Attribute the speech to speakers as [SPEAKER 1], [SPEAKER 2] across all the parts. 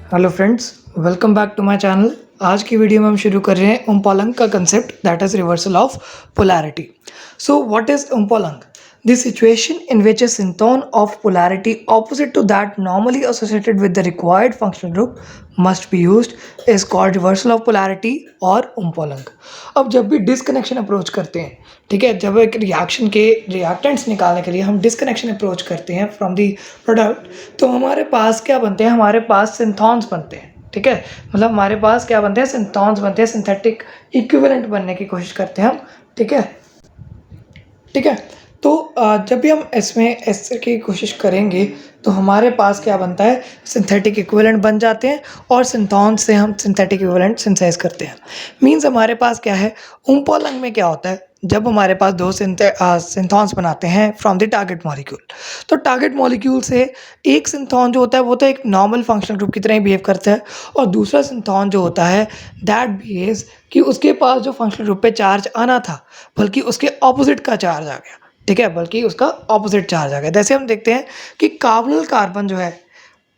[SPEAKER 1] Hello friends, welcome back to my channel. आज की video में हम शुरू कर रहे हैं उम्पोलंग का concept that is reversal of polarity. So what is umpolung? The situation in which a syntone of polarity opposite to that normally associated with the required functional group must be used is called reversal of polarity और उम्पोलंग। अब जब भी disconnection approach करते हैं, ठीक है, जब एक रिएक्शन के रिएक्टेंट्स निकालने के लिए हम डिसकनेक्शन अप्रोच करते हैं फ्रॉम दी प्रोडक्ट, तो हमारे पास क्या बनते हैं? हमारे पास सिंथॉन्स बनते हैं। ठीक है, मतलब हमारे पास क्या बनते हैं? सिंथॉन्स बनते हैं। सिंथेटिक इक्विवेलेंट बनने की कोशिश करते हैं हम। ठीक है, ठीक है। तो जब भी हम इसमें ऐसे की कोशिश करेंगे तो हमारे पास क्या बनता है? सिंथेटिक इक्विवेलेंट बन जाते हैं और सिंथॉन से हम सिंथेटिक इक्विवेलेंट सिंथेसाइज करते हैं। मींस हमारे पास क्या है? उम्पोलंग में क्या होता है? जब हमारे पास दो सिंथॉन्स बनाते हैं फ्रॉम द टारगेट मॉलिक्यूल, तो टारगेट मॉलिक्यूल से एक सिंथॉन जो होता है वो तो एक नॉर्मल फंक्शनल ग्रुप की तरह ही बिहेव करता है, और दूसरा सिंथॉन जो होता है दैट बिहेव्स कि उसके पास जो फंक्शनल ग्रुप पे चार्ज आना था बल्कि उसके ऑपोजिट का चार्ज आ गया। ठीक है, बल्कि उसका ऑपोजिट चार्ज आ गया। जैसे हम देखते हैं कि कार्बोनिल कार्बन जो है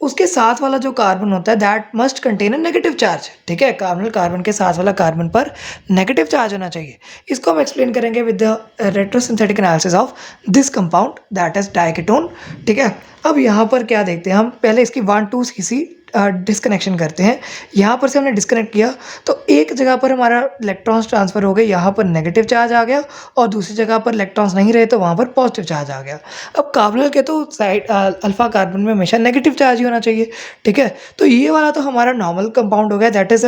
[SPEAKER 1] उसके साथ वाला जो कार्बन होता है that must contain a negative charge. ठीक है, कार्बोनिल कार्बन के साथ वाला कार्बन पर नेगेटिव चार्ज होना चाहिए। इसको हम एक्सप्लेन करेंगे with the retrosynthetic analysis of this compound that is diketone. ठीक है, अब यहाँ पर क्या देखते हैं हम? पहले इसकी 1,2 सी डिस्कनेक्शन करते हैं। यहाँ पर से हमने डिस्कनेक्ट किया तो एक जगह पर हमारा इलेक्ट्रॉन्स ट्रांसफ़र हो गए, यहाँ पर नेगेटिव चार्ज आ गया, और दूसरी जगह पर इलेक्ट्रॉन्स नहीं रहे तो वहाँ पर पॉजिटिव चार्ज आ गया। अब कार्बोनिल के तो साइड अल्फ़ा कार्बन में हमेशा नेगेटिव चार्ज ही होना चाहिए। ठीक है, तो ये वाला तो हमारा नॉर्मल कंपाउंड हो गया, दैट इज़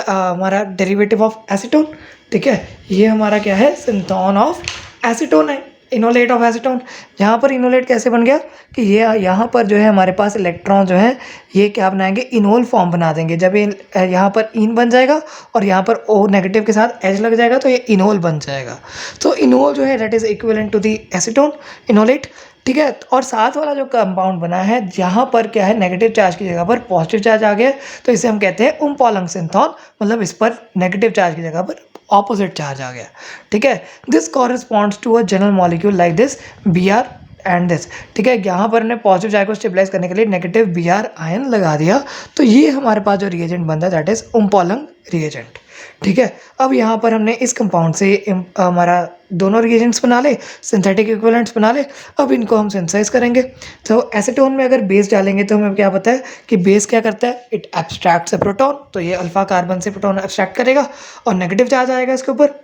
[SPEAKER 1] हमारा डेरिवेटिव ऑफ एसीटोन। ठीक है, ये हमारा क्या है? सिंथॉन ऑफ एसीटोन है, इनोलेट ऑफ एसीटोन। यहाँ पर इनोलेट कैसे बन गया कि ये यहाँ पर जो है हमारे पास इलेक्ट्रॉन जो है ये क्या बनाएंगे? इनोल फॉर्म बना देंगे। जब ये यहाँ पर इन बन जाएगा और यहाँ पर ओ नेगेटिव के साथ एच लग जाएगा तो ये इनोल बन जाएगा। तो इनोल जो है that is equivalent to the acetone, enolate. ठीक है, और साथ वाला जो कंपाउंड बना है जहाँ पर क्या है? नेगेटिव चार्ज की जगह पर पॉजिटिव चार्ज आ गया, तो इसे हम कहते हैं उम्पोलंग सिंथॉन। मतलब इस पर नेगेटिव चार्ज की जगह पर ऑपोजिट चार्ज आ गया। ठीक है, this corresponds to a general molecule like this B R and this. ठीक है, यहाँ पर हमने पॉजिटिव चार्ज को स्टेबलाइज करने के लिए नेगेटिव बी आर आयन लगा दिया, तो ये हमारे पास जो रिएजेंट बनता है दैट इज उम्पोलंग रिएजेंट। ठीक है, अब यहाँ पर हमने इस कंपाउंड से हमारा दोनों रिएजेंट्स बना ले, सिंथेटिक इक्विवेलेंट्स बना ले। अब इनको हम सिंथेसाइज करेंगे। तो एसीटोन में अगर बेस डालेंगे तो हमें क्या पता है कि बेस क्या करता है? इट एब्स्ट्रैक्ट्स अ प्रोटॉन, तो ये अल्फा कार्बन से प्रोटॉन एब्स्ट्रैक्ट करेगा और नेगेटिव चार्ज आएगा इसके ऊपर।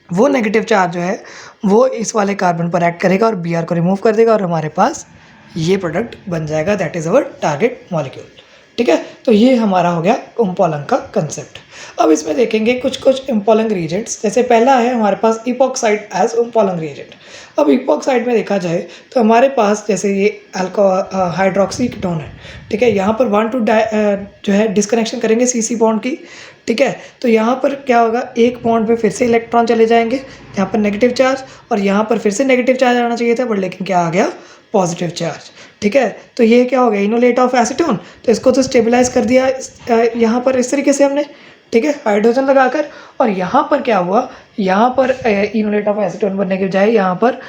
[SPEAKER 1] वो नेगेटिव चार्ज जो है वो इस वाले कार्बन पर एक्ट करेगा और बी आर को रिमूव कर देगा और हमारे पास ये प्रोडक्ट बन जाएगा, that is our target molecule. ठीक है, तो ये हमारा हो गया उम्पोलंग का कंसेप्ट। अब इसमें देखेंगे कुछ कुछ इम्पोलंग रिएजेंट्स। जैसे पहला है हमारे पास इपॉक्साइड एज उम्पोलंग रिएजेंट। अब इपॉक्साइड में देखा जाए तो हमारे पास जैसे ये हाइड्रोक्सी कीटोन है। ठीक है, यहाँ पर 1,2 जो है डिस्कनेक्शन करेंगे सी बॉन्ड की। ठीक है, तो यहाँ पर क्या होगा? एक बॉन्ड पे फिर से इलेक्ट्रॉन चले जाएंगे, यहाँ पर नेगेटिव चार्ज, और यहाँ पर फिर से नेगेटिव चार्ज आना चाहिए था बट लेकिन क्या आ गया? Positive charge. ठीक है, तो ये क्या हो गया? Enolate of acetone. तो इसको तो स्टेबलाइज कर दिया यहाँ पर इस तरीके से हमने। ठीक है, हाइड्रोजन लगाकर, और यहाँ पर क्या हुआ? यहाँ पर इनोलेट ऑफ एसीटोन बनने के बजाय यहाँ पर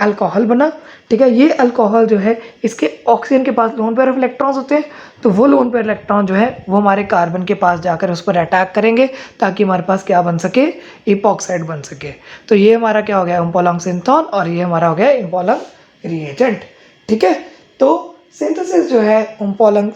[SPEAKER 1] अल्कोहल बना। ठीक है, ये अल्कोहल जो है इसके ऑक्सीजन के पास लोन पेयर ऑफ इलेक्ट्रॉन्स होते हैं, तो वो लोन पेयर इलेक्ट्रॉन जो है वो हमारे कार्बन के पास जाकर उस पर अटैक करेंगे ताकि हमारे पास क्या बन सके? इपॉक्साइड बन सके। तो ये हमारा क्या हो गया? उम्पोलंग सिंथॉन, और ये हमारा हो गया उम्पोलंग रिएजेंट। ठीक है, तो सिंथेसिस जो है उम्पोलंग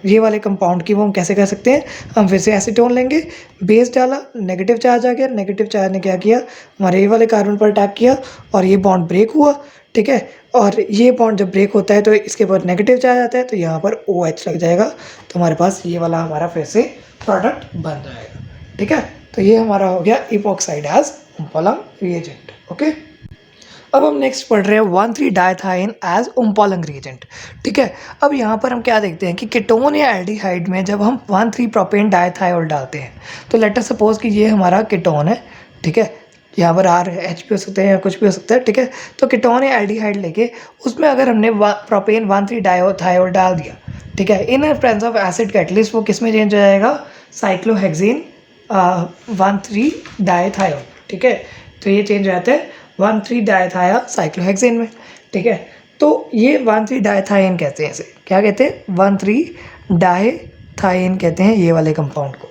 [SPEAKER 1] ये वाले कंपाउंड की वो हम कैसे कर सकते हैं? हम फिर से एसीटोन लेंगे, बेस डाला, नेगेटिव चार्ज आ गया, नेगेटिव चार्ज ने क्या किया? हमारे ये वाले कार्बन पर अटैक किया और ये बॉन्ड ब्रेक हुआ। ठीक है, और ये बॉन्ड जब ब्रेक होता है तो इसके ऊपर नेगेटिव चार्ज आता है, तो यहाँ पर OH लग जाएगा, तो हमारे पास ये वाला हमारा फिर से प्रोडक्ट बन जाएगा। ठीक है, तो ये हमारा हो गया इपॉक्साइड एज उम्पोलंग रिएजेंट। ओके, अब हम नेक्स्ट पढ़ रहे हैं 1,3 डायथाइन एज उम्पोलंग रिएजेंट। ठीक है, अब यहाँ पर हम क्या देखते हैं कि कीटोन या एल्डिहाइड में जब हम 1,3 प्रोपेन डायथायोल डालते हैं, तो लेट अस सपोज कि ये हमारा कीटोन है। ठीक है, यहाँ पर RH भी हो सकते हैं या कुछ भी हो सकता है। ठीक है, तो कीटोन या एल्डिहाइड लेके उसमें अगर हमने प्रोपेन 1,3 डायथायोल डाल दिया, ठीक है, in presence of acid catalyst, वो किस में चेंज हो जाएगा? साइक्लोहेक्सेन 1,3 डायथायोल। ठीक है, तो ये चेंज हो जाता है 1,3 डायथाया साइक्लोहेक्सेन में। ठीक है, तो ये 1,3 डायथाइन कहते हैं इसे, क्या कहते हैं, 1,3 डायथाइन कहते हैं ये वाले कंपाउंड को।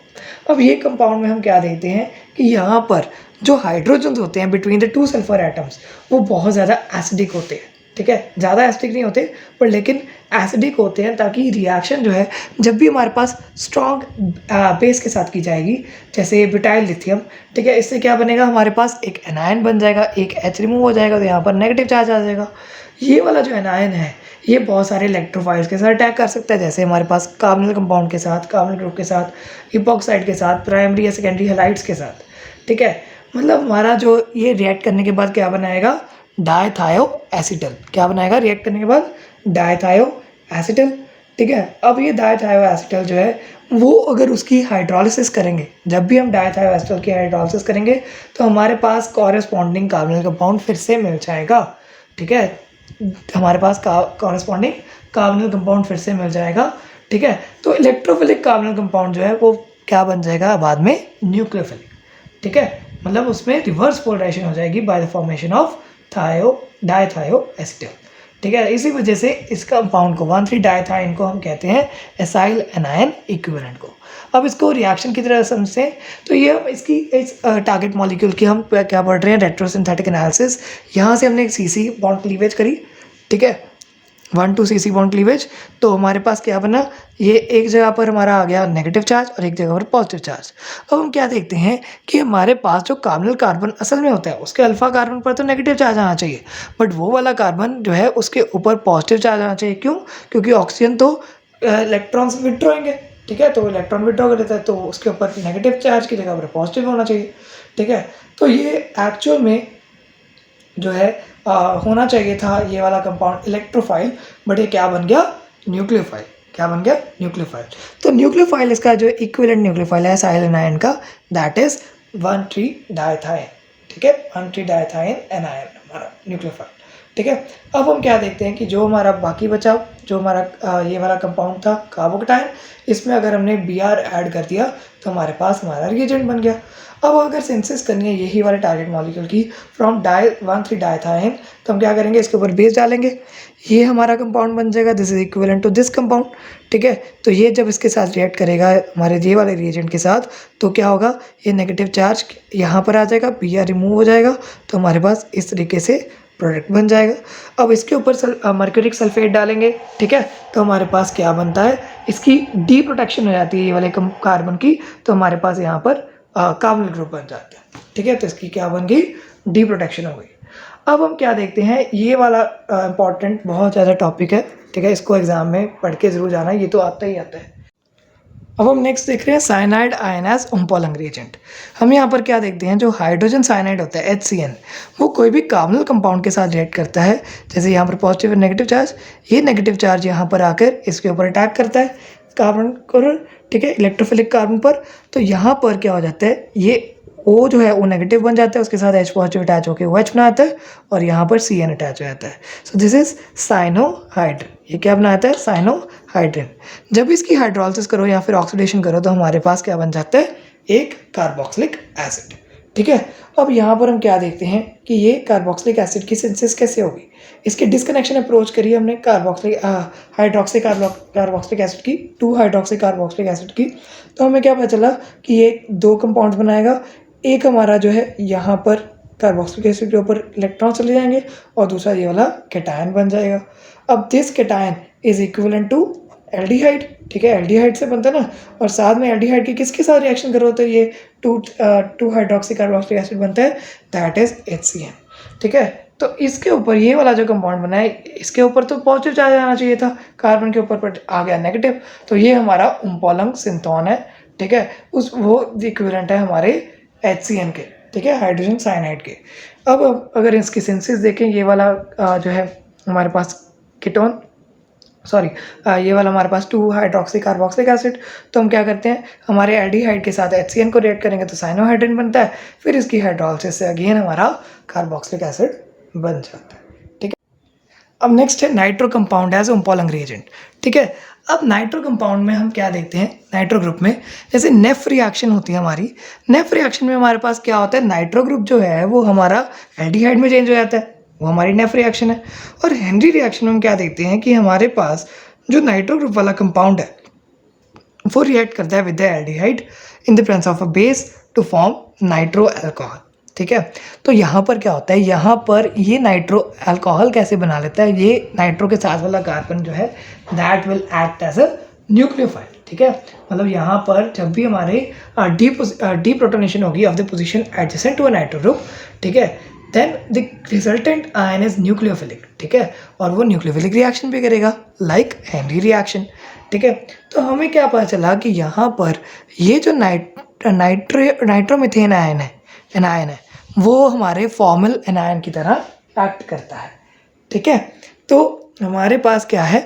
[SPEAKER 1] अब ये कंपाउंड में हम क्या देखते हैं कि यहाँ पर जो हाइड्रोजन होते हैं between the two sulphur atoms वो बहुत ज़्यादा एसिडिक होते हैं, ठीक है, ज़्यादा एसिडिक नहीं होते पर लेकिन एसिडिक होते हैं, ताकि रिएक्शन जो है जब भी हमारे पास स्ट्रॉन्ग बेस के साथ की जाएगी, जैसे ब्यूटाइल लिथियम, ठीक है, इससे क्या बनेगा, हमारे पास एक एनायन बन जाएगा, एक H रिमूव हो जाएगा, तो यहाँ पर नेगेटिव चार्ज आ जाएगा। ये वाला जो एनायन है ये बहुत सारे इलेक्ट्रोफाइल्स के साथ अटैक कर सकता है, जैसे हमारे पास कार्बोनिल कंपाउंड के साथ, कार्बोनिल ग्रुप के साथ, इपॉक्साइड के साथ, प्राइमरी या सेकेंडरी हैलाइड्स के साथ, ठीक है। मतलब हमारा जो ये रिएक्ट करने के बाद क्या बनाएगा, डायथायो एसिटल, क्या बनाएगा रिएक्ट करने के बाद, डायथायो एसिटल, ठीक है। अब ये डायथायो एसिटल जो है वो अगर उसकी हाइड्रोलिसिस करेंगे, जब भी हम डायथायो एसिटल की हाइड्रोलिसिस करेंगे तो हमारे पास कॉरेस्पॉन्डिंग कार्बोनिल कंपाउंड फिर से मिल जाएगा, ठीक है, हमारे पास कॉरेस्पॉन्डिंग कार्बोनिल कंपाउंड फिर से मिल जाएगा, ठीक है। तो इलेक्ट्रोफिलिक कार्बोनिल कंपाउंड जो है वो क्या बन जाएगा बाद में, न्यूक्लियोफिलिक, ठीक है, मतलब उसमें रिवर्स पोलराइजेशन हो जाएगी by the formation of dithioacetal, ठीक है। इसी वजह से इस कंपाउंड को 1,3 डायथाइन को हम कहते हैं एसाइल एनायन इक्विवेलेंट को। अब इसको रिएक्शन की तरह समझते हैं, तो ये इसकी इस टारगेट मॉलिक्यूल की हम क्या पढ़ रहे हैं, रेट्रोसिंथेटिक एनालिसिस। यहाँ से हमने एक CC बॉन्ड क्लीवेज करी, ठीक है, 1 to CC बॉन्ड क्लीवेज, तो हमारे पास क्या बना, ये एक जगह पर हमारा आ गया नेगेटिव चार्ज और एक जगह पर पॉजिटिव चार्ज। अब हम क्या देखते हैं कि हमारे पास जो कार्बोनिल कार्बन असल में होता है उसके अल्फा कार्बन पर तो नेगेटिव चार्ज आना चाहिए, बट वो वाला कार्बन जो है उसके ऊपर पॉजिटिव चार्ज आना चाहिए। क्यों? क्योंकि ऑक्सीजन तो इलेक्ट्रॉन्स विड्रॉएंगे, ठीक है, तो इलेक्ट्रॉन विड्रॉ कर देता है, तो उसके ऊपर नेगेटिव चार्ज की जगह पर पॉजिटिव होना चाहिए, ठीक है। तो ये एक्चुअल में जो है होना चाहिए था ये वाला कंपाउंड इलेक्ट्रोफाइल, बट ये क्या बन गया, न्यूक्लियोफाइल, क्या बन गया, न्यूक्लियोफाइल। तो न्यूक्लियोफाइल इसका जो इक्विवेलेंट न्यूक्लियोफाइल है एसाइल एनायन का, दैट इज 1,3 डायथाइन, ठीक है, 1,3 डायथाइन एनायन हमारा न्यूक्लियोफाइल, ठीक है। अब हम क्या देखते हैं कि जो हमारा बाकी बचा, जो हमारा ये वाला कंपाउंड था कार्बोकटाइन, इसमें अगर हमने Br ऐड कर दिया तो हमारे पास हमारा रिएजेंट बन गया। अब अगर सिंथेसिस करनी है यही वाले टारगेट मॉलिक्यूल की फ्रॉम 1,3 डायथाइन, तो हम क्या करेंगे, इसके ऊपर बेस डालेंगे, ये हमारा कंपाउंड बन जाएगा, this is equivalent to this compound, ठीक है। तो ये जब इसके साथ रिएक्ट करेगा हमारे ये वाले रिएजेंट के साथ, तो क्या होगा, ये नेगेटिव चार्ज यहाँ पर आ जाएगा, Br रिमूव हो जाएगा, तो हमारे पास इस तरीके से प्रोडक्ट बन जाएगा। अब इसके ऊपर मर्क्यूरिक सल्फेट डालेंगे, ठीक है, तो हमारे पास क्या बनता है, इसकी डी प्रोटेक्शन हो जाती है ये वाले कार्बन की, तो हमारे पास यहाँ पर कार्बोनिल ग्रुप बन जाता है, ठीक है। तो इसकी क्या बन गई, डी प्रोटेक्शन हो गई। अब हम क्या देखते हैं, ये वाला इंपॉर्टेंट बहुत ज़्यादा टॉपिक है, ठीक है, इसको एग्जाम में पढ़ के जरूर जाना, ये तो आता ही आता है। अब हम नेक्स्ट देख रहे हैं साइनाइड आयन एज ओम्पोलंग रिएजेंट। हम यहाँ पर क्या देखते हैं, जो हाइड्रोजन साइनाइड होता है HCN, वो कोई भी कार्बोनिल कंपाउंड के साथ रिएक्ट करता है, जैसे यहाँ पर पॉजिटिव और नेगेटिव चार्ज, ये नेगेटिव चार्ज यहाँ पर आकर इसके ऊपर अटैक करता है कार्बन को, ठीक है, इलेक्ट्रोफिलिक कार्बन पर, तो यहाँ पर क्या हो जाता है, ये O जो है वो नेगेटिव बन जाता है, उसके साथ H पॉजिटिव अटैच होकर OH बनाता है और यहाँ पर CN अटैच हो जाता है। सो दिस इज साइनोहाइड्रिन, ये क्या बनाता है, साइनोहाइड्रिन। जब इसकी हाइड्रोलिसिस करो या फिर ऑक्सीडेशन करो तो हमारे पास क्या बन जाता है, एक कार्बोक्सिलिक एसिड, ठीक है। अब यहाँ पर हम क्या देखते हैं कि ये कार्बोक्सिलिक एसिड की सिंथेसिस कैसे होगी, इसके डिस्कनेक्शन अप्रोच करिए हमने हाइड्रोक्सी कार्बोक्सिलिक एसिड की, 2 हाइड्रोक्सी कार्बोक्सिलिक एसिड की, तो हमें क्या पता चला कि ये 2 कंपाउंड्स बनाएगा, एक हमारा जो है यहाँ पर कार्बोक्सिलिक एसिड के ऊपर इलेक्ट्रॉन चले जाएंगे और दूसरा ये वाला कैटायन बन जाएगा। अब this cation is equivalent to aldehyde, ठीक है, एल्डिहाइड से बनता है ना, और साथ में एल्डिहाइड की किसके साथ रिएक्शन करो तो ये 2 हाइड्रोक्सी कार्बोक्सिलिक एसिड बनता है, दैट इज HCN, ठीक है। तो इसके ऊपर ये वाला जो कंपाउंड बना है इसके ऊपर तो पॉजिटिव चार्ज आना चाहिए था, कार्बन के ऊपर पर आ गया नेगेटिव, तो ये हमारा ओम्पोलंग सिंथोन है, ठीक है, उस वो इक्विवेलेंट है हमारे HCN के, ठीक है, हाइड्रोजन साइनाइड के। अब अगर इसकी सिंथेसिस देखें, ये वाला जो है हमारे पास कीटोन, सॉरी ये वाला हमारे पास 2 हाइड्रोक्सी कार्बोक्सिलिक एसिड, तो हम क्या करते हैं, हमारे एल्डिहाइड के साथ HCN को रिएक्ट करेंगे तो साइनोहाइड्रिन बनता है, फिर इसकी हाइड्रोलिसिस से अगेन हमारा कार्बोक्सिलिक एसिड बन जाता है, ठीक है। अब नेक्स्ट है नाइट्रो कंपाउंड एज ओम्पोलंग रिएजेंट, ठीक है। अब नाइट्रो कंपाउंड में हम क्या देखते हैं, नाइट्रो ग्रुप में जैसे नेफ रिएक्शन होती है हमारी, नेफ रिएक्शन में हमारे पास क्या होता है, नाइट्रो ग्रुप जो है वो हमारा एल्डिहाइड में चेंज हो जाता है, वो हमारी नेफ रिएक्शन है। और हेनरी रिएक्शन में हम क्या देखते हैं कि हमारे पास जो नाइट्रो ग्रुप वाला कंपाउंड है वो रिएक्ट करता है with the aldehyde in the presence of a base to form nitro alcohol. ठीक है, तो यहाँ पर क्या होता है, यहाँ पर ये नाइट्रो अल्कोहल कैसे बना लेता है, ये नाइट्रो के साथ वाला कार्बन जो है that will act as a nucleophile. ठीक है, मतलब यहाँ पर जब भी हमारे डी प्रोटोनेशन होगी of the position adjacent to a nitro group, ठीक है, then the resultant ion is nucleophilic. ठीक है, और वो न्यूक्लियोफिलिक रिएक्शन भी करेगा लाइक हेनरी रिएक्शन। ठीक है, तो हमें क्या पता चला कि यहाँ पर ये जो नाइट्रोमीथेन आयन है, एनायन है, वो हमारे फॉर्मल एनायन की तरह एक्ट करता है। ठीक है, तो हमारे पास क्या है,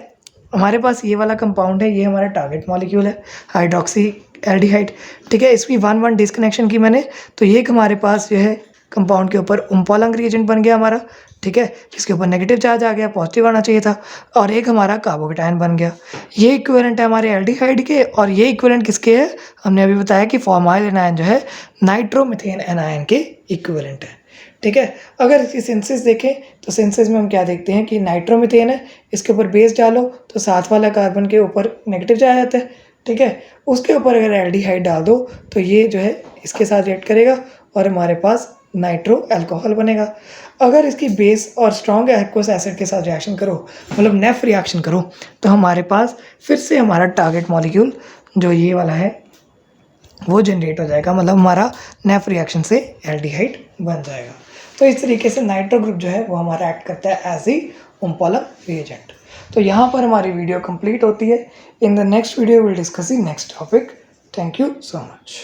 [SPEAKER 1] हमारे पास ये वाला कंपाउंड है, ये हमारा टारगेट मॉलिक्यूल है हाइड्रोक्सी एल्डिहाइड। ठीक है, इसकी 1-1 डिस्कनेक्शन की मैंने, तो ये हमारे पास जो है कंपाउंड के ऊपर उम्पोलंग रिएजेंट बन गया हमारा। ठीक है, जिसके ऊपर नेगेटिव चार्ज आ गया, पॉजिटिव आना चाहिए था, और एक हमारा कार्बोकेटायन बन गया। ये इक्विवेलेंट है हमारे एल्डिहाइड के, और ये इक्विवेलेंट किसके है, हमने अभी बताया कि फॉर्माइल एनायन जो है नाइट्रोमीथेन एनायन के इक्विवेलेंट है। ठीक है, अगर इसकी सिंथेसिस देखें तो सिंथेसिस में हम क्या देखते हैं कि नाइट्रोमीथेन है, इसके ऊपर बेस डालो तो साथ वाला कार्बन के ऊपर नेगेटिव चार्ज आता है। ठीक है, उसके ऊपर अगर एल्डिहाइड डाल दो तो ये जो है इसके साथ रिएक्ट करेगा और हमारे पास नाइट्रो अल्कोहल बनेगा। अगर इसकी बेस और स्ट्रॉन्ग एक्वस एसिड के साथ रिएक्शन करो, मतलब नेफ रिएक्शन करो, तो हमारे पास फिर से हमारा टारगेट मॉलिक्यूल जो ये वाला है वो जनरेट हो जाएगा, मतलब हमारा नेफ रिएक्शन से एल्डिहाइड बन जाएगा। तो इस तरीके से नाइट्रो ग्रुप जो है वो हमारा एक्ट करता है एज ई उम्पोलंग रिएजेंट। तो यहाँ पर हमारी वीडियो कंप्लीट होती है। In the next video will discuss the next topic. Thank you so much.